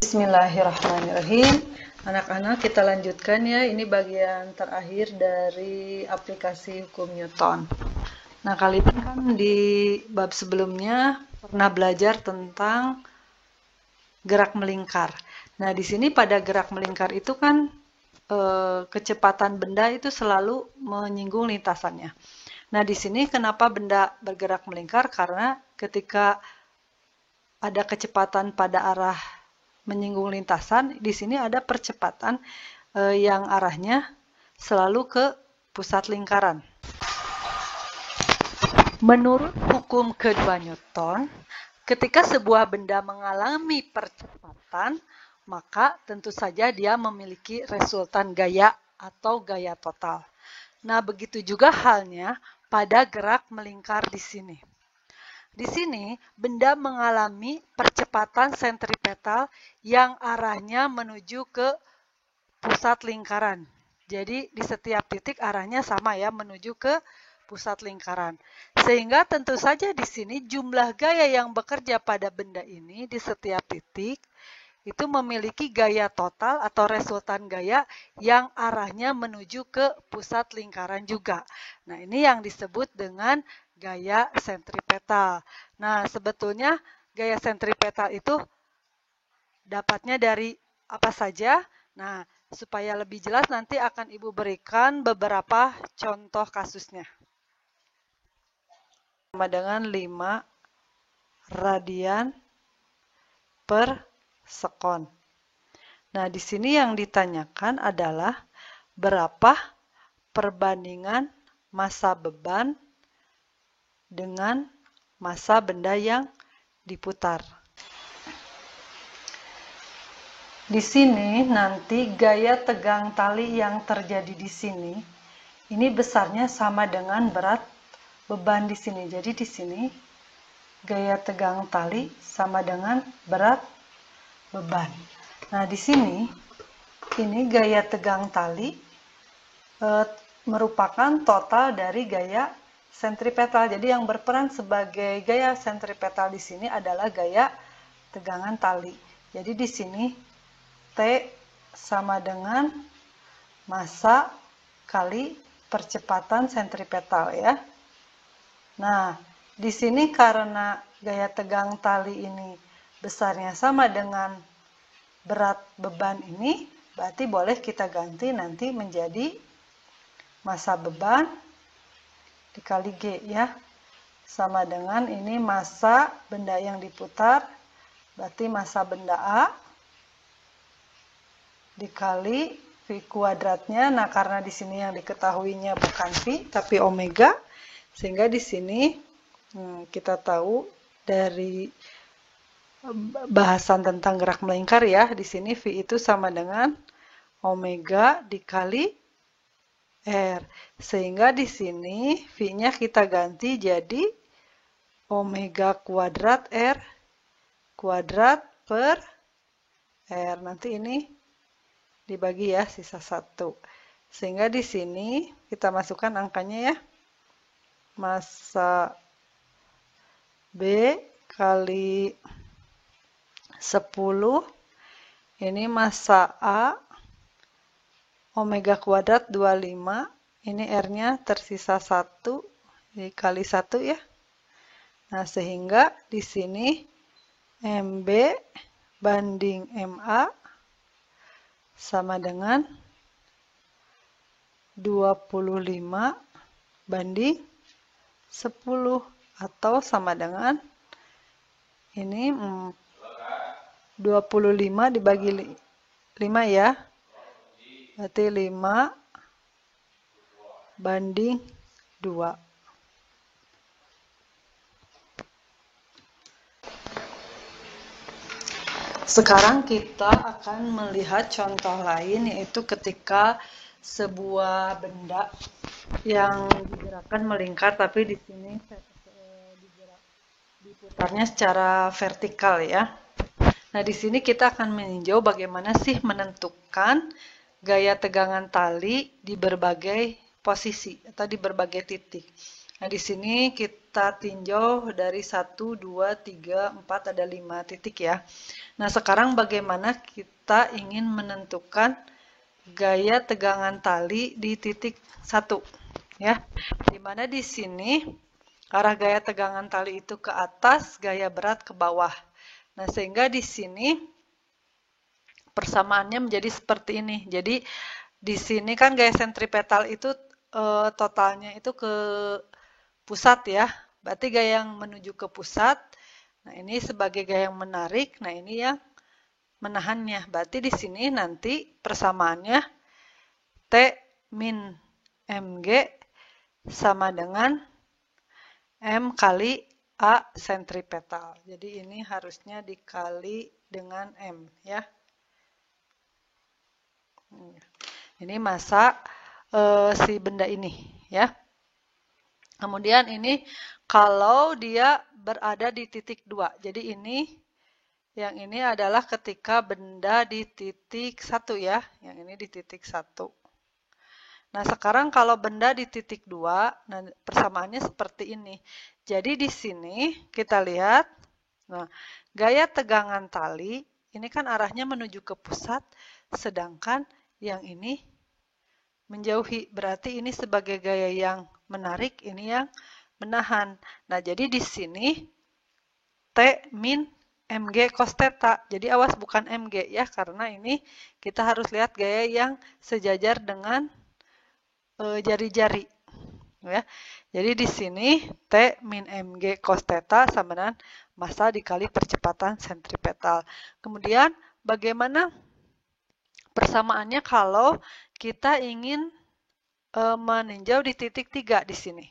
Bismillahirrahmanirrahim. Anak-anak, kita lanjutkan ya. Ini bagian terakhir dari aplikasi hukum Newton. Nah, kali ini kan di bab sebelumnya pernah belajar tentang gerak melingkar. Nah, di sini pada gerak melingkar itu kan kecepatan benda itu selalu menyinggung lintasannya. Nah, di sini kenapa benda bergerak melingkar? Karena ketika ada kecepatan pada arah menyinggung lintasan, di sini ada percepatan yang arahnya selalu ke pusat lingkaran. Menurut hukum kedua Newton, ketika sebuah benda mengalami percepatan, maka tentu saja dia memiliki resultan gaya atau gaya total. Nah, begitu juga halnya pada gerak melingkar di sini. Di sini, benda mengalami percepatan sentripetal yang arahnya menuju ke pusat lingkaran. Jadi, di setiap titik arahnya sama ya, menuju ke pusat lingkaran. Sehingga tentu saja di sini jumlah gaya yang bekerja pada benda ini di setiap titik itu memiliki gaya total atau resultan gaya yang arahnya menuju ke pusat lingkaran juga. Nah, ini yang disebut dengan gaya sentripetal. Nah, sebetulnya gaya sentripetal itu dapatnya dari apa saja? Nah, supaya lebih jelas nanti akan Ibu berikan beberapa contoh kasusnya. Sama dengan 5 radian per sekon. Nah, di sini yang ditanyakan adalah berapa perbandingan massa beban dengan massa benda yang diputar. Di sini nanti gaya tegang tali yang terjadi di sini, ini besarnya sama dengan berat beban di sini. Jadi di sini gaya tegang tali sama dengan berat beban. Nah, di sini ini gaya tegang tali merupakan total dari gaya sentripetal. Jadi yang berperan sebagai gaya sentripetal di sini adalah gaya tegangan tali. Jadi di sini T sama dengan massa kali percepatan sentripetal ya. Nah, di sini karena gaya tegang tali ini besarnya sama dengan berat beban ini, berarti boleh kita ganti nanti menjadi massa beban dikali G ya, sama dengan ini massa benda yang diputar, berarti massa benda A dikali V kuadratnya. Nah, karena di sini yang diketahuinya bukan V tapi omega, sehingga di sini kita tahu dari bahasan tentang gerak melingkar ya, di sini V itu sama dengan omega dikali R. Sehingga di sini V-nya kita ganti jadi omega kuadrat R kuadrat per R. Nanti ini dibagi ya, sisa 1. Sehingga di sini kita masukkan angkanya ya. Massa B kali 10. Ini massa A omega kuadrat 25, ini R-nya tersisa 1 dikali 1 ya. Nah, sehingga di sini MB banding MA sama dengan 25 banding 10 atau sama dengan ini 25 dibagi 5 ya. Berarti 5 banding 2. Sekarang kita akan melihat contoh lain, yaitu ketika sebuah benda yang digerakkan melingkar, tapi di sini diputarnya secara vertikal ya. Nah, di sini kita akan meninjau bagaimana sih menentukan gaya tegangan tali di berbagai posisi atau di berbagai titik. Nah, di sini kita tinjau dari 1, 2, 3, 4, ada 5 titik ya. Nah, sekarang bagaimana kita ingin menentukan gaya tegangan tali di titik 1 ya. Dimana di sini arah gaya tegangan tali itu ke atas, gaya berat ke bawah. Nah, sehingga di sini persamaannya menjadi seperti ini. Jadi di sini kan gaya sentripetal itu totalnya itu ke pusat ya. Berarti gaya yang menuju ke pusat. Nah, ini sebagai gaya yang menarik. Nah, ini yang menahannya. Berarti di sini nanti persamaannya T min mg sama dengan M kali A sentripetal. Jadi ini harusnya dikali dengan M ya. Ini massa si benda ini ya. Kemudian ini kalau dia berada di titik 2. Jadi ini yang ini adalah ketika benda di titik 1 ya. Yang ini di titik 1. Nah, sekarang kalau benda di titik 2, nah persamaannya seperti ini. Jadi di sini kita lihat, nah, gaya tegangan tali ini kan arahnya menuju ke pusat, sedangkan yang ini menjauhi. Berarti ini sebagai gaya yang menarik, ini yang menahan. Nah, jadi di sini T min mg cos theta. Jadi awas bukan mg ya, karena ini kita harus lihat gaya yang sejajar dengan jari-jari ya. Jadi di sini T min mg cos theta sama dengan massa dikali percepatan sentripetal. Kemudian bagaimana persamaannya kalau kita ingin meninjau di titik 3 di sini.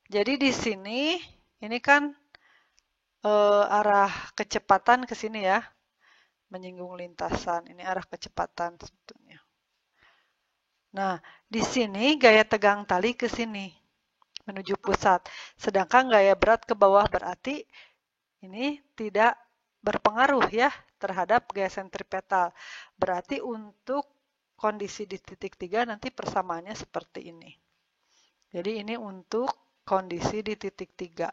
Jadi di sini ini kan arah kecepatan ke sini ya, menyinggung lintasan. Ini arah kecepatan sebetulnya. Nah, di sini gaya tegang tali ke sini menuju pusat. Sedangkan gaya berat ke bawah, berarti ini tidak berpengaruh ya terhadap gaya sentripetal. Berarti untuk kondisi di titik 3 nanti persamaannya seperti ini. Jadi ini untuk kondisi di titik 3.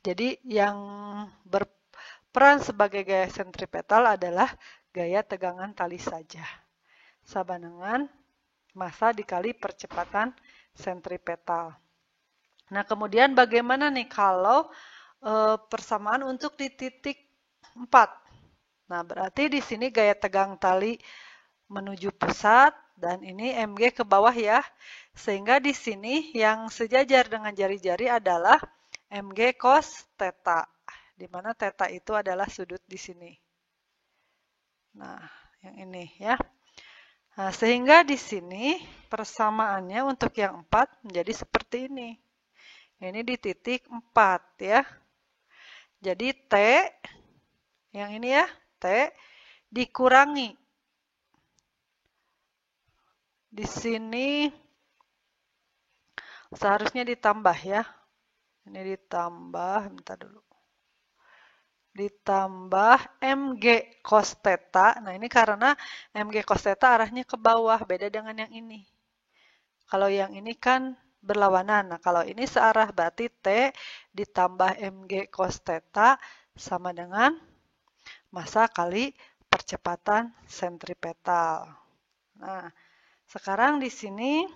Jadi yang berperan sebagai gaya sentripetal adalah gaya tegangan tali saja. Sama dengan massa dikali percepatan sentripetal. Nah, kemudian bagaimana nih kalau persamaan untuk di titik 4? Nah, berarti di sini gaya tegang tali menuju pusat dan ini mg ke bawah ya. Sehingga di sini yang sejajar dengan jari-jari adalah mg cos theta, di mana theta itu adalah sudut di sini. Nah, yang ini ya. Nah, sehingga di sini persamaannya untuk yang 4 menjadi seperti ini. Ini di titik 4 ya. Jadi T, yang ini ya, T dikurangi. Di sini seharusnya ditambah ya. Ini ditambah, bentar dulu. Ditambah mg cos theta. Nah, ini karena mg cos theta arahnya ke bawah, beda dengan yang ini. Kalau yang ini kan berlawanan. Nah, kalau ini searah berarti T ditambah mg cos theta sama dengan massa kali percepatan sentripetal. Nah, sekarang di sini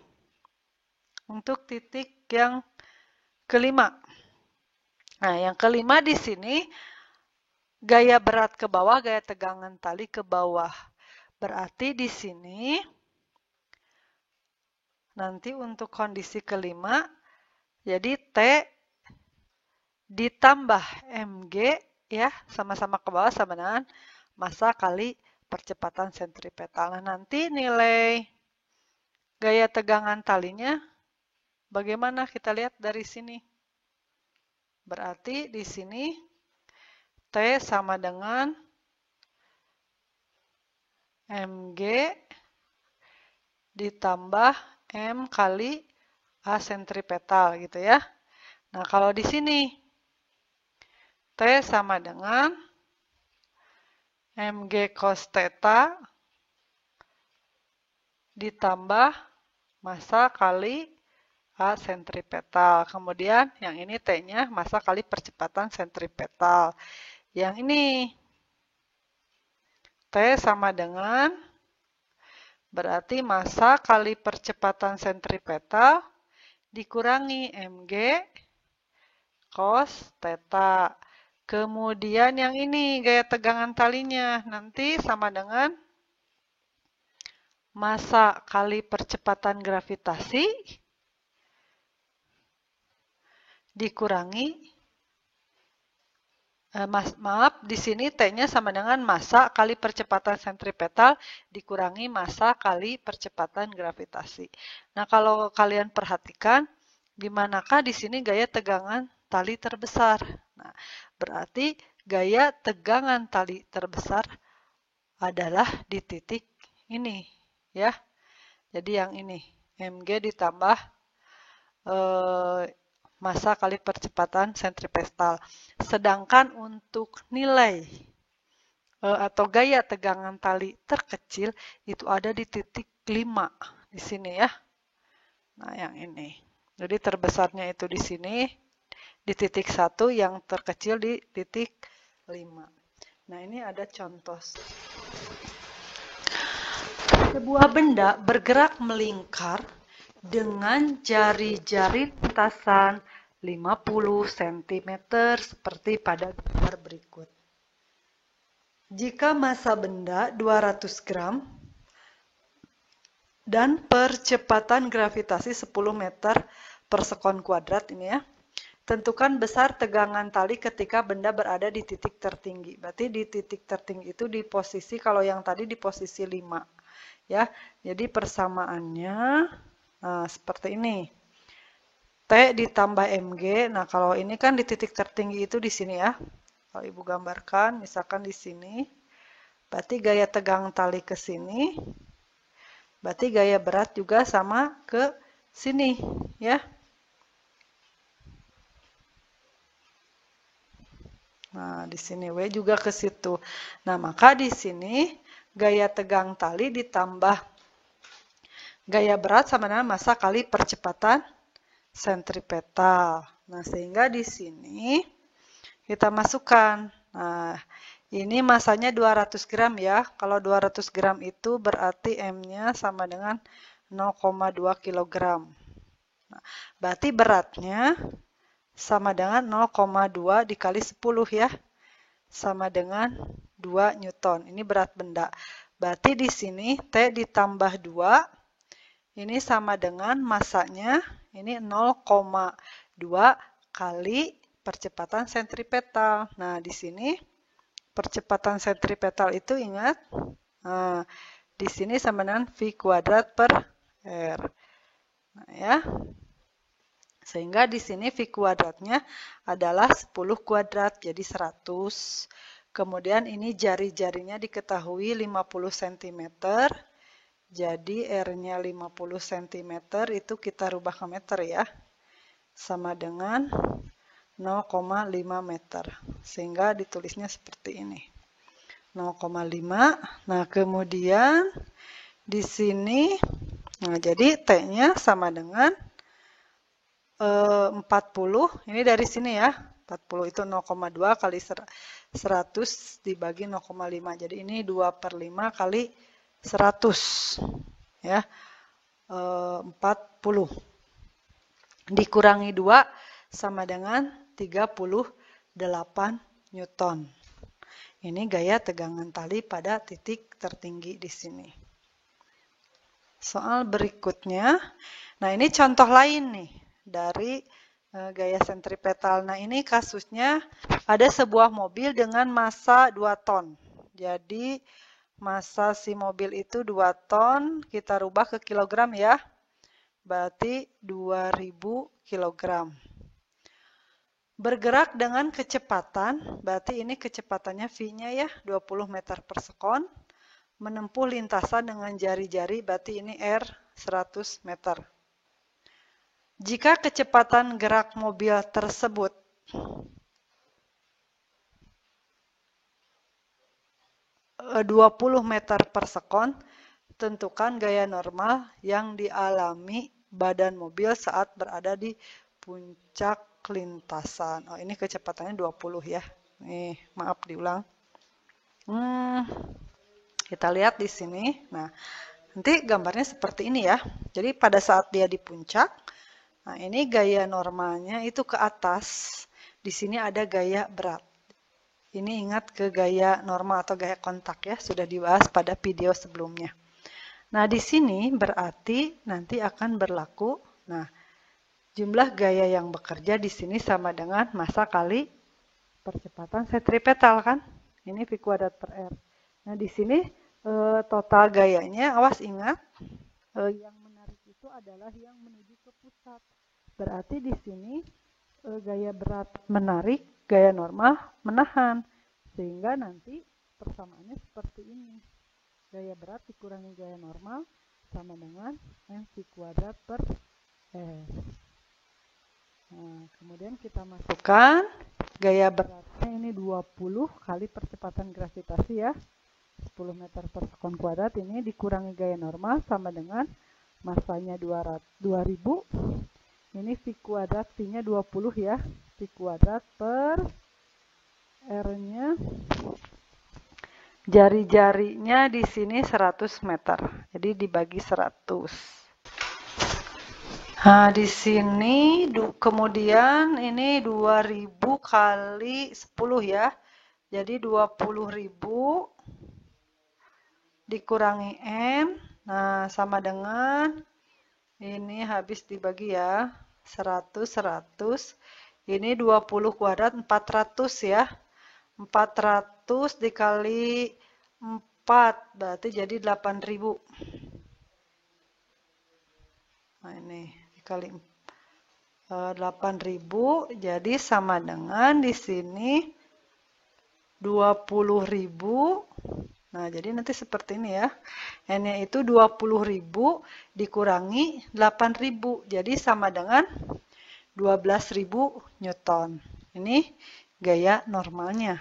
untuk titik yang kelima. Nah, yang kelima di sini gaya berat ke bawah, gaya tegangan tali ke bawah. Berarti di sini nanti untuk kondisi kelima, jadi T ditambah mg ya, sama-sama ke bawah sama dengan massa kali percepatan sentripetal. Nah, nanti nilai gaya tegangan talinya bagaimana kita lihat dari sini. Berarti di sini T sama dengan mg ditambah M kali A sentripetal gitu ya. Nah, kalau di sini T sama dengan mg cos theta ditambah massa kali A sentripetal. Kemudian yang ini T-nya massa kali percepatan sentripetal. Yang ini T sama dengan berarti massa kali percepatan sentripetal dikurangi mg cos theta. Kemudian yang ini gaya tegangan talinya nanti sama dengan massa kali percepatan gravitasi dikurangi maaf, di sini T-nya sama dengan massa kali percepatan sentripetal dikurangi massa kali percepatan gravitasi. Nah, kalau kalian perhatikan, di manakah di sini gaya tegangan tali terbesar? Nah, berarti gaya tegangan tali terbesar adalah di titik ini, ya. Jadi yang ini, mg ditambah massa kali percepatan sentripetal. Sedangkan untuk nilai atau gaya tegangan tali terkecil itu ada di titik 5 di sini ya. Nah, yang ini. Jadi terbesarnya itu di sini di titik 1, yang terkecil di titik 5. Nah, ini ada contoh. Sebuah benda bergerak melingkar dengan jari-jari lintasan 50 cm seperti pada gambar berikut. Jika massa benda 200 gram dan percepatan gravitasi 10 meter per sekon kuadrat ini ya, tentukan besar tegangan tali ketika benda berada di titik tertinggi. Berarti di titik tertinggi itu di posisi, kalau yang tadi di posisi 5. Ya, jadi persamaannya seperti ini. T ditambah mg. Nah, kalau ini kan di titik tertinggi itu di sini ya. Kalau Ibu gambarkan, misalkan di sini. Berarti gaya tegang tali ke sini. Berarti gaya berat juga sama ke sini, ya. Nah, di sini W juga ke situ. Nah, maka di sini gaya tegang tali ditambah gaya berat sama dengan massa kali percepatan sentripetal. Nah, sehingga di sini kita masukkan. Nah, ini massanya 200 gram ya. Kalau 200 gram itu berarti M-nya sama dengan 0,2 kg. Nah, berarti beratnya sama dengan 0,2 dikali 10 ya. Sama dengan 2 Newton. Ini berat benda. Berarti di sini T ditambah 2. Ini sama dengan massanya. Ini 0,2 kali percepatan sentripetal. Nah, di sini percepatan sentripetal itu ingat. Nah, di sini sama dengan V kuadrat per R. Nah, ya. Sehingga di sini V kuadratnya adalah 10 kuadrat, jadi 100. Kemudian ini jari-jarinya diketahui 50 cm. Jadi R-nya 50 cm itu kita rubah ke meter ya. Sama dengan 0,5 meter. Sehingga ditulisnya seperti ini. 0,5. Nah, kemudian di sini, nah jadi T-nya sama dengan 40, ini dari sini ya, 40 itu 0,2 kali 100 dibagi 0,5, jadi ini 2/5 kali 100, ya, 40, dikurangi 2 sama dengan 38 Newton. Ini gaya tegangan tali pada titik tertinggi di sini. Soal berikutnya, nah ini contoh lain nih dari gaya sentripetal. Nah, ini kasusnya ada sebuah mobil dengan massa 2 ton. Jadi, massa si mobil itu 2 ton, kita rubah ke kilogram ya. Berarti 2000 kilogram. Bergerak dengan kecepatan, berarti ini kecepatannya V-nya ya, 20 meter per sekon. Menempuh lintasan dengan jari-jari, berarti ini R 100 meter. Jika kecepatan gerak mobil tersebut (20 meter per sekon), tentukan gaya normal yang dialami badan mobil saat berada di puncak lintasan. Oh, ini kecepatannya 20 ya. Nih, maaf diulang. Kita lihat di sini. Nah, nanti gambarnya seperti ini ya. Jadi pada saat dia di puncak, nah ini gaya normalnya itu ke atas. Di sini ada gaya berat. Ini ingat ke gaya normal atau gaya kontak ya, sudah dibahas pada video sebelumnya. Nah, di sini berarti nanti akan berlaku, nah, jumlah gaya yang bekerja di sini sama dengan massa kali percepatan sentripetal kan? Ini V kuadrat per R. Nah, di sini total gayanya, awas ingat, yang menarik itu adalah yang menuju ke pusat. Berarti di sini gaya berat menarik, gaya normal menahan. Sehingga nanti persamaannya seperti ini. Gaya berat dikurangi gaya normal sama dengan mv kuadrat per S. Nah, kemudian kita masukkan gaya beratnya ini 20 kali percepatan gravitasi ya. 10 meter per sekon kuadrat ini dikurangi gaya normal sama dengan massanya 2000. Ini V kuadrat, V-nya 20 ya. V kuadrat per R-nya, jari-jarinya di sini 100 meter. Jadi dibagi 100. Nah, di sini kemudian ini 2000 kali 10 ya. Jadi 20.000 dikurangi M. Nah, sama dengan ini habis dibagi ya. 100, 100. Ini 20 kuadrat 400 ya. 400 dikali 4 berarti jadi 8.000. Nah, ini dikali 8.000 jadi sama dengan di sini 20.000. Nah, jadi nanti seperti ini ya. N-nya itu 20.000 dikurangi 8.000. Jadi sama dengan 12.000 Newton. Ini gaya normalnya.